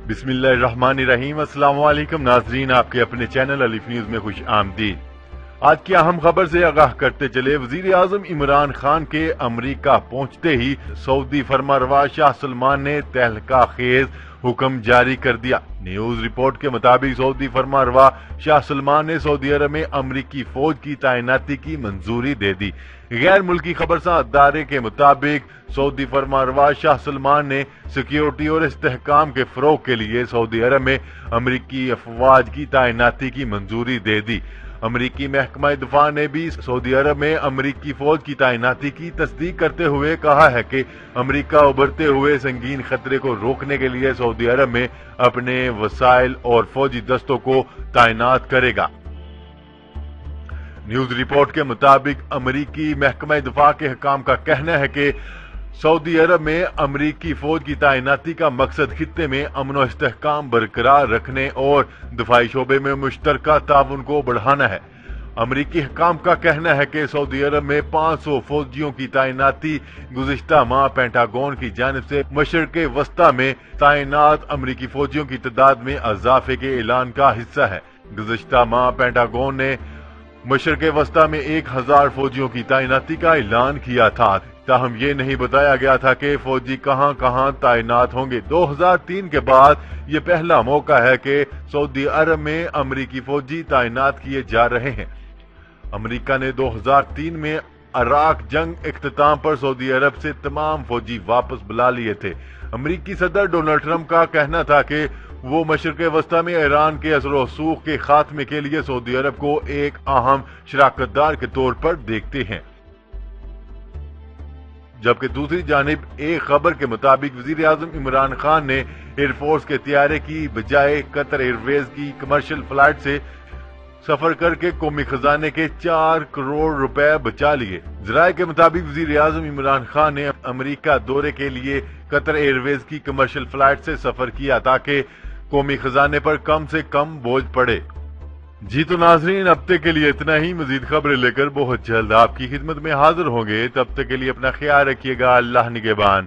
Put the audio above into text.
بسم اللہ الرحمن الرحیم۔ السلام علیکم ناظرین، آپ کے اپنے چینل الف نیوز میں خوش آمدید۔ آج کی اہم خبر سے آگاہ کرتے چلے، وزیر اعظم عمران خان کے امریکہ پہنچتے ہی سعودی فرمانروا شاہ سلمان نے تہلکہ خیز حکم جاری کر دیا۔ نیوز رپورٹ کے مطابق سعودی فرمانروا شاہ سلمان نے سعودی عرب میں امریکی فوج کی تعیناتی کی منظوری دے دی۔ غیر ملکی خبرساں ادارے کے مطابق سعودی فرمانروا شاہ سلمان نے سیکیورٹی اور استحکام کے فروغ کے لیے سعودی عرب میں امریکی افواج کی تعیناتی کی منظوری دے دی۔ امریکی محکمہ دفاع نے بھی سعودی عرب میں امریکی فوج کی تعیناتی کی تصدیق کرتے ہوئے کہا ہے کہ امریکہ ابھرتے ہوئے سنگین خطرے کو روکنے کے لیے سعودی عرب میں اپنے وسائل اور فوجی دستوں کو تعینات کرے گا۔ نیوز رپورٹ کے مطابق امریکی محکمہ دفاع کے حکام کا کہنا ہے کہ سعودی عرب میں امریکی فوج کی تعیناتی کا مقصد خطے میں امن و استحکام برقرار رکھنے اور دفاعی شعبے میں مشترکہ تعاون کو بڑھانا ہے۔ امریکی حکام کا کہنا ہے کہ سعودی عرب میں 500 فوجیوں کی تعیناتی گزشتہ ماہ پینٹاگون کی جانب سے مشرق وسطی میں تعینات امریکی فوجیوں کی تعداد میں اضافے کے اعلان کا حصہ ہے۔ گزشتہ ماہ پینٹاگون نے مشرق وسطی میں 1000 فوجیوں کی تعیناتی کا اعلان کیا تھا، تاہم یہ نہیں بتایا گیا تھا کہ فوجی کہاں کہاں تعینات ہوں گے۔ 2003 کے بعد یہ پہلا موقع ہے کہ سعودی عرب میں امریکی فوجی تعینات کیے جا رہے ہیں۔ امریکہ نے 2003 میں عراق جنگ اختتام پر سعودی عرب سے تمام فوجی واپس بلا لیے تھے۔ امریکی صدر ڈونلڈ ٹرمپ کا کہنا تھا کہ وہ مشرق وسطی میں ایران کے اثر و رسوخ کے خاتمے کے لیے سعودی عرب کو ایک اہم شراکت دار کے طور پر دیکھتے ہیں۔ جبکہ دوسری جانب ایک خبر کے مطابق وزیر اعظم عمران خان نے ایئر فورس کے طیارے کی بجائے قطر ایئر ویز کی کمرشل فلائٹ سے سفر کر کے قومی خزانے کے 4 کروڑ روپے بچا لیے۔ ذرائع کے مطابق وزیر اعظم عمران خان نے امریکہ دورے کے لیے قطر ایئر ویز کی کمرشل فلائٹ سے سفر کیا تاکہ قومی خزانے پر کم سے کم بوجھ پڑے۔ جی تو ناظرین، اب تک کے لیے اتنا ہی۔ مزید خبریں لے کر بہت جلد آپ کی خدمت میں حاضر ہوں گے، تب تک کے لیے اپنا خیال رکھیے گا۔ اللہ نگہبان۔